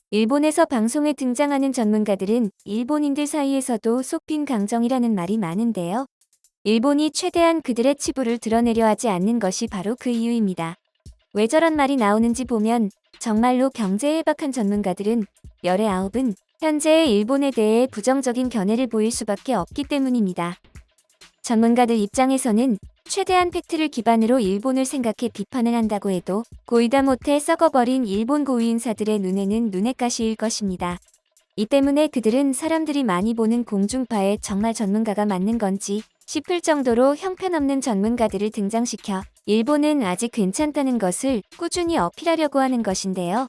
일본에서 방송에 등장하는 전문가들은 일본인들 사이에서도 속빈 강정이라는 말이 많은데요. 일본이 최대한 그들의 치부를 드러내려 하지 않는 것이 바로 그 이유입니다. 왜 저런 말이 나오는지 보면 정말로 경제에 해박한 전문가들은 열의 9은 현재의 일본에 대해 부정적인 견해를 보일 수밖에 없기 때문입니다. 전문가들 입장에서는 최대한 팩트를 기반으로 일본을 생각해 비판을 한다고 해도 고이다 못해 썩어버린 일본 고위인사들의 눈에는 눈엣가시일 것입니다. 이 때문에 그들은 사람들이 많이 보는 공중파에 정말 전문가가 맞는 건지 싶을 정도로 형편없는 전문가들을 등장시켜 일본은 아직 괜찮다는 것을 꾸준히 어필하려고 하는 것인데요.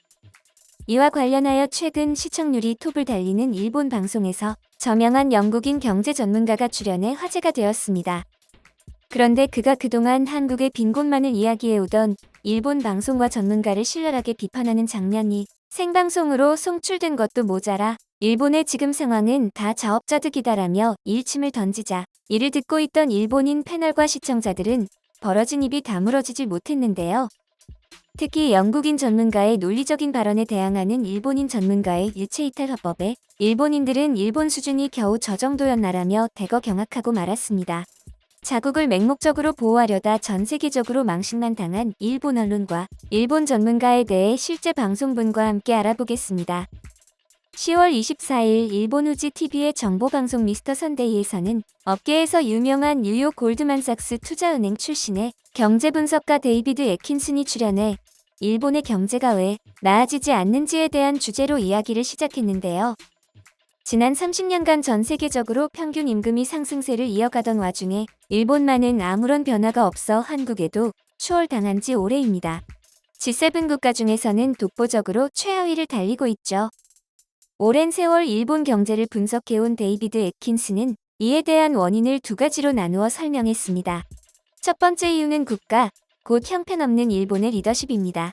이와 관련하여 최근 시청률이 톱을 달리는 일본 방송에서 저명한 영국인 경제 전문가가 출연해 화제가 되었습니다. 그런데 그가 그동안 한국의 빈 곳만을 이야기해오던 일본 방송과 전문가를 신랄하게 비판하는 장면이 생방송으로 송출된 것도 모자라 일본의 지금 상황은 다 자업자득이다라며 일침을 던지자 이를 듣고 있던 일본인 패널과 시청자들은 벌어진 입이 다물어지질 못했는데요. 특히 영국인 전문가의 논리적인 발언에 대항하는 일본인 전문가의 유체이탈 화법에 일본인들은 일본 수준이 겨우 저 정도였나라며 대거 경악하고 말았습니다. 자국을 맹목적으로 보호하려다 전 세계적으로 망신만 당한 일본 언론과 일본 전문가에 대해 실제 방송분과 함께 알아보겠습니다. 10월 24일 일본 후지 TV의 정보방송 미스터 선데이에서는 업계에서 유명한 뉴욕 골드만삭스 투자은행 출신의 경제분석가 데이비드 애킨슨이 출연해 일본의 경제가 왜 나아지지 않는지에 대한 주제로 이야기를 시작했는데요. 지난 30년간 전 세계적으로 평균 임금이 상승세를 이어가던 와중에 일본만은 아무런 변화가 없어 한국에도 추월당한 지 오래입니다. G7 국가 중에서는 독보적으로 최하위를 달리고 있죠. 오랜 세월 일본 경제를 분석해온 데이비드 애킨슨은 이에 대한 원인을 두 가지로 나누어 설명했습니다. 첫 번째 이유는 국가, 곧 형편없는 일본의 리더십입니다.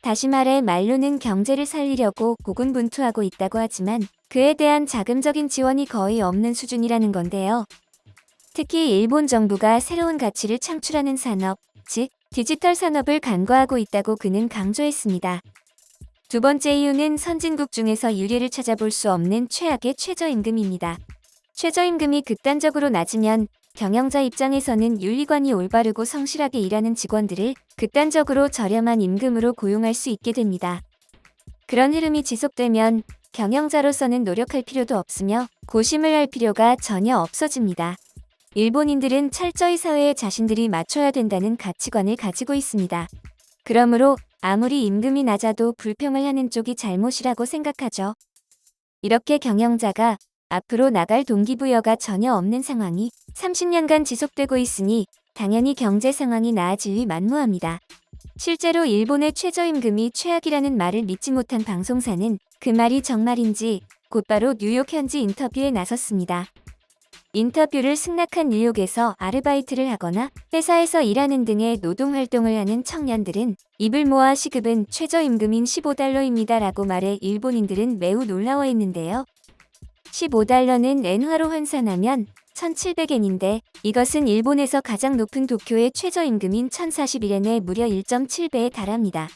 다시 말해 말로는 경제를 살리려고 고군분투하고 있다고 하지만 그에 대한 자금적인 지원이 거의 없는 수준이라는 건데요. 특히 일본 정부가 새로운 가치를 창출하는 산업, 즉 디지털 산업을 간과하고 있다고 그는 강조했습니다. 두 번째 이유는 선진국 중에서 유례를 찾아볼 수 없는 최악의 최저임금입니다. 최저임금이 극단적으로 낮으면 경영자 입장에서는 윤리관이 올바르고 성실하게 일하는 직원들을 극단적으로 저렴한 임금으로 고용할 수 있게 됩니다. 그런 흐름이 지속되면 경영자로서는 노력할 필요도 없으며 고심을 할 필요가 전혀 없어집니다. 일본인들은 철저히 사회에 자신들이 맞춰야 된다는 가치관을 가지고 있습니다. 그러므로 아무리 임금이 낮아도 불평을 하는 쪽이 잘못이라고 생각하죠. 이렇게 경영자가 앞으로 나갈 동기부여가 전혀 없는 상황이 30년간 지속되고 있으니 당연히 경제 상황이 나아질 리 만무합니다. 실제로 일본의 최저임금이 최악이라는 말을 믿지 못한 방송사는 그 말이 정말인지 곧바로 뉴욕 현지 인터뷰에 나섰습니다. 인터뷰를 승낙한 뉴욕에서 아르바이트를 하거나 회사에서 일하는 등의 노동활동을 하는 청년들은 입을 모아 시급은 최저임금인 15달러입니다 라고 말해 일본인들은 매우 놀라워했는데요. 15달러는 엔화로 환산하면 1700엔인데 이것은 일본에서 가장 높은 도쿄의 최저임금인 1041엔의 무려 1.7배에 달합니다.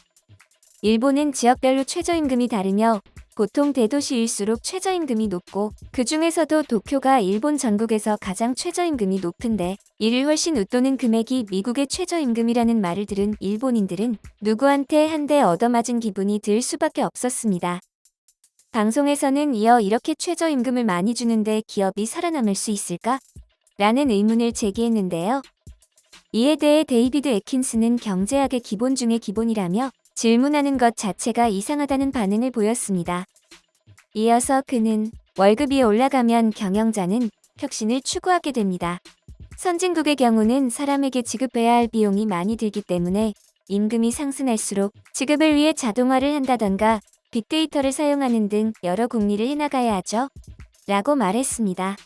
일본은 지역별로 최저임금이 다르며 보통 대도시일수록 최저임금이 높고 그 중에서도 도쿄가 일본 전국에서 가장 최저임금이 높은데 이를 훨씬 웃도는 금액이 미국의 최저임금이라는 말을 들은 일본인들은 누구한테 한 대 얻어맞은 기분이 들 수밖에 없었습니다. 방송에서는 이어 이렇게 최저임금을 많이 주는데 기업이 살아남을 수 있을까? 라는 의문을 제기했는데요. 이에 대해 데이비드 애킨슨은 경제학의 기본 중의 기본이라며 질문하는 것 자체가 이상하다는 반응을 보였습니다. 이어서 그는 월급이 올라가면 경영자는 혁신을 추구하게 됩니다. 선진국의 경우는 사람에게 지급해야 할 비용이 많이 들기 때문에 임금이 상승할수록 지급을 위해 자동화를 한다던가 빅데이터를 사용하는 등 여러 궁리를 해나가야 하죠. 라고 말했습니다.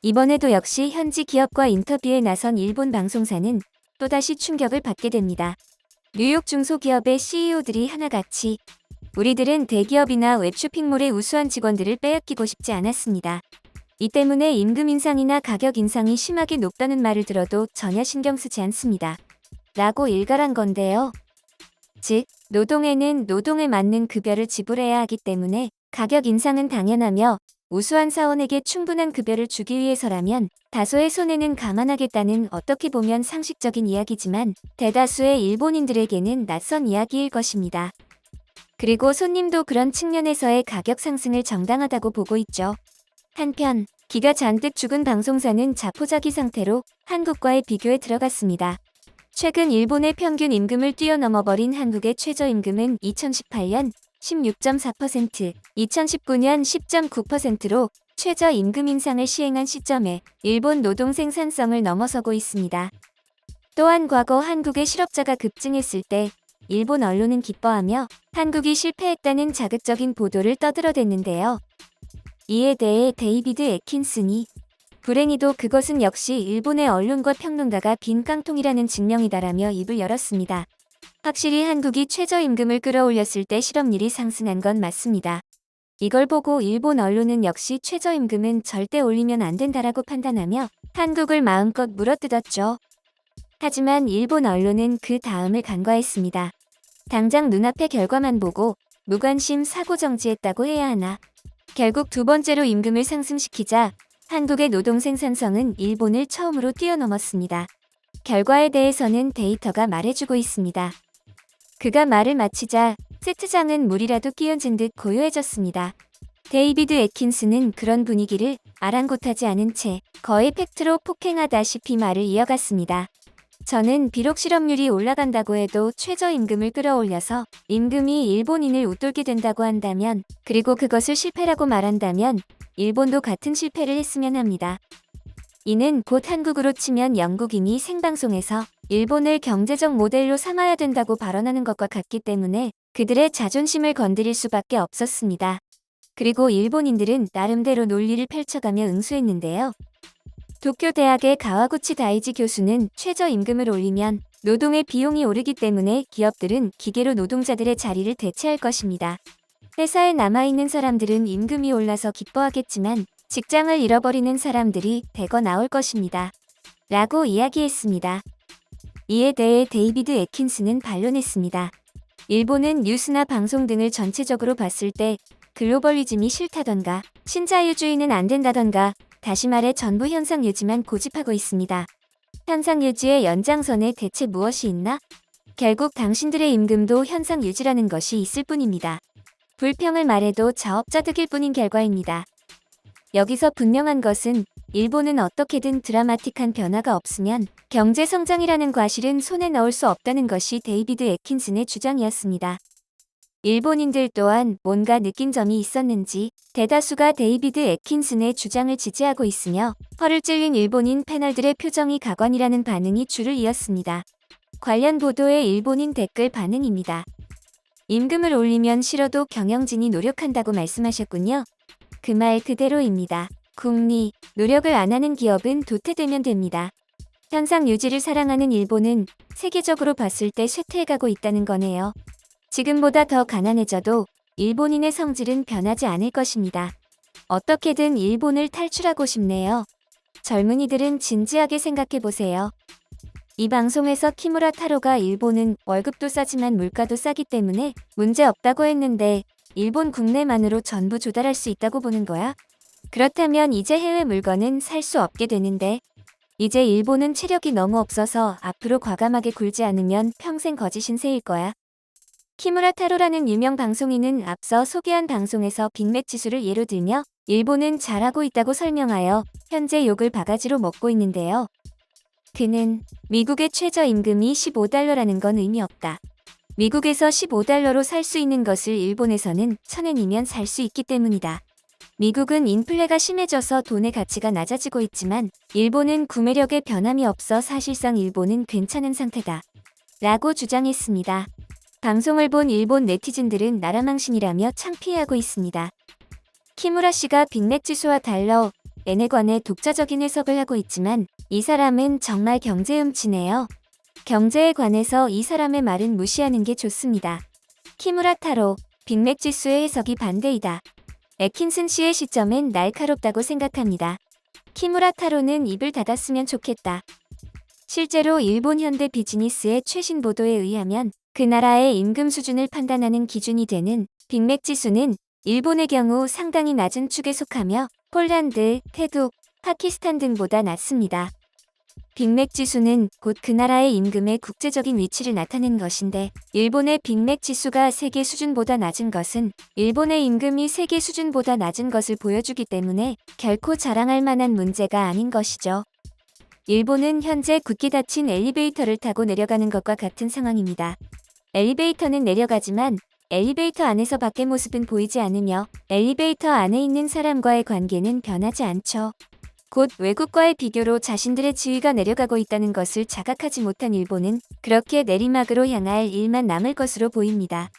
이번에도 역시 현지 기업과 인터뷰에 나선 일본 방송사는 또다시 충격을 받게 됩니다. 뉴욕 중소기업의 CEO들이 하나같이 우리들은 대기업이나 웹쇼핑몰의 우수한 직원들을 빼앗기고 싶지 않았습니다. 이 때문에 임금 인상이나 가격 인상이 심하게 높다는 말을 들어도 전혀 신경 쓰지 않습니다. 라고 일갈한 건데요. 즉, 노동에는 노동에 맞는 급여를 지불해야 하기 때문에 가격 인상은 당연하며 우수한 사원에게 충분한 급여를 주기 위해서라면 다소의 손해는 감안하겠다는 어떻게 보면 상식적인 이야기지만 대다수의 일본인들에게는 낯선 이야기일 것입니다. 그리고 손님도 그런 측면에서의 가격 상승을 정당하다고 보고 있죠. 한편 기가 잔뜩 죽은 방송사는 자포자기 상태로 한국과의 비교에 들어갔습니다. 최근 일본의 평균 임금을 뛰어넘어버린 한국의 최저임금은 2018년 16.4%, 2019년 10.9%로 최저임금 인상을 시행한 시점에 일본 노동 생산성을 넘어서고 있습니다. 또한 과거 한국의 실업자가 급증했을 때 일본 언론은 기뻐하며 한국이 실패했다는 자극적인 보도를 떠들어댔는데요. 이에 대해 데이비드 애킨슨이 불행히도 그것은 역시 일본의 언론과 평론가가 빈 깡통이라는 증명이다라며 입을 열었습니다. 확실히 한국이 최저임금을 끌어올렸을 때 실업률이 상승한 건 맞습니다. 이걸 보고 일본 언론은 역시 최저임금은 절대 올리면 안 된다라고 판단하며 한국을 마음껏 물어뜯었죠. 하지만 일본 언론은 그 다음을 간과했습니다. 당장 눈앞의 결과만 보고 무관심 사고 정지했다고 해야 하나. 결국 두 번째로 임금을 상승시키자 한국의 노동 생산성은 일본을 처음으로 뛰어넘었습니다. 결과에 대해서는 데이터가 말해주고 있습니다. 그가 말을 마치자 세트장은 물이라도 끼얹은 듯 고요해졌습니다. 데이비드 애킨슨은 그런 분위기를 아랑곳하지 않은 채 거의 팩트로 폭행하다시피 말을 이어갔습니다. 저는 비록 실업률이 올라간다고 해도 최저임금을 끌어올려서 임금이 일본인을 웃돌게 된다고 한다면, 그리고 그것을 실패라고 말한다면 일본도 같은 실패를 했으면 합니다. 이는 곧 한국으로 치면 영국인이 생방송에서 일본을 경제적 모델로 삼아야 된다고 발언하는 것과 같기 때문에 그들의 자존심을 건드릴 수밖에 없었습니다. 그리고 일본인들은 나름대로 논리를 펼쳐가며 응수했는데요. 도쿄 대학의 가와구치 다이지 교수는 최저임금을 올리면 노동의 비용이 오르기 때문에 기업들은 기계로 노동자들의 자리를 대체할 것입니다. 회사에 남아있는 사람들은 임금이 올라서 기뻐하겠지만 직장을 잃어버리는 사람들이 대거 나올 것입니다. 라고 이야기했습니다. 이에 대해 데이비드 애킨슨은 반론했습니다. 일본은 뉴스나 방송 등을 전체적으로 봤을 때 글로벌리즘이 싫다던가 신자유주의는 안 된다던가, 다시 말해 전부 현상 유지만 고집하고 있습니다. 현상 유지의 연장선에 대체 무엇이 있나? 결국 당신들의 임금도 현상 유지라는 것이 있을 뿐입니다. 불평을 말해도 자업자득일 뿐인 결과입니다. 여기서 분명한 것은 일본은 어떻게든 드라마틱한 변화가 없으면 경제 성장이라는 과실은 손에 넣을 수 없다는 것이 데이비드 애킨슨의 주장이었습니다. 일본인들 또한 뭔가 느낀 점이 있었는지 대다수가 데이비드 애킨슨의 주장을 지지하고 있으며 허를 찔린 일본인 패널들의 표정이 가관이라는 반응이 줄을 이었습니다. 관련 보도의 일본인 댓글 반응입니다. 임금을 올리면 싫어도 경영진이 노력한다고 말씀하셨군요. 그 말 그대로입니다. 국리, 노력을 안 하는 기업은 도태되면 됩니다. 현상 유지를 사랑하는 일본은 세계적으로 봤을 때 쇠퇴해가고 있다는 거네요. 지금보다 더 가난해져도 일본인의 성질은 변하지 않을 것입니다. 어떻게든 일본을 탈출하고 싶네요. 젊은이들은 진지하게 생각해보세요. 이 방송에서 키무라 타로가 일본은 월급도 싸지만 물가도 싸기 때문에 문제 없다고 했는데 일본 국내만으로 전부 조달할 수 있다고 보는 거야? 그렇다면 이제 해외 물건은 살 수 없게 되는데, 이제 일본은 체력이 너무 없어서 앞으로 과감하게 굴지 않으면 평생 거지 신세일 거야. 키무라 타로라는 유명 방송인은 앞서 소개한 방송에서 빅맥 지수를 예로 들며 일본은 잘하고 있다고 설명하여 현재 욕을 바가지로 먹고 있는데요. 그는 미국의 최저임금이 15달러라는 건 의미 없다. 미국에서 15달러로 살 수 있는 것을 일본에서는 1000엔이면 살 수 있기 때문이다. 미국은 인플레가 심해져서 돈의 가치가 낮아지고 있지만 일본은 구매력에 변함이 없어 사실상 일본은 괜찮은 상태다. 라고 주장했습니다. 방송을 본 일본 네티즌들은 나라망신이라며 창피해하고 있습니다. 키무라 씨가 빅맥 지수와 달러, 엔에 관해 독자적인 해석을 하고 있지만 이 사람은 정말 경제음치네요. 경제에 관해서 이 사람의 말은 무시하는 게 좋습니다. 키무라 타로, 빅맥 지수의 해석이 반대이다. 애킨슨 씨의 시점은 날카롭다고 생각합니다. 키무라 타로는 입을 닫았으면 좋겠다. 실제로 일본 현대 비즈니스의 최신 보도에 의하면 그 나라의 임금 수준을 판단하는 기준이 되는 빅맥 지수는 일본의 경우 상당히 낮은 축에 속하며 폴란드, 태국, 파키스탄 등보다 낮습니다. 빅맥 지수는 곧 그 나라의 임금의 국제적인 위치를 나타낸 것인데, 일본의 빅맥 지수가 세계 수준보다 낮은 것은 일본의 임금이 세계 수준보다 낮은 것을 보여주기 때문에 결코 자랑할 만한 문제가 아닌 것이죠. 일본은 현재 굳게 닫힌 엘리베이터를 타고 내려가는 것과 같은 상황입니다. 엘리베이터는 내려가지만 엘리베이터 안에서 밖의 모습은 보이지 않으며 엘리베이터 안에 있는 사람과의 관계는 변하지 않죠. 곧 외국과의 비교로 자신들의 지위가 내려가고 있다는 것을 자각하지 못한 일본은 그렇게 내리막으로 향할 일만 남을 것으로 보입니다.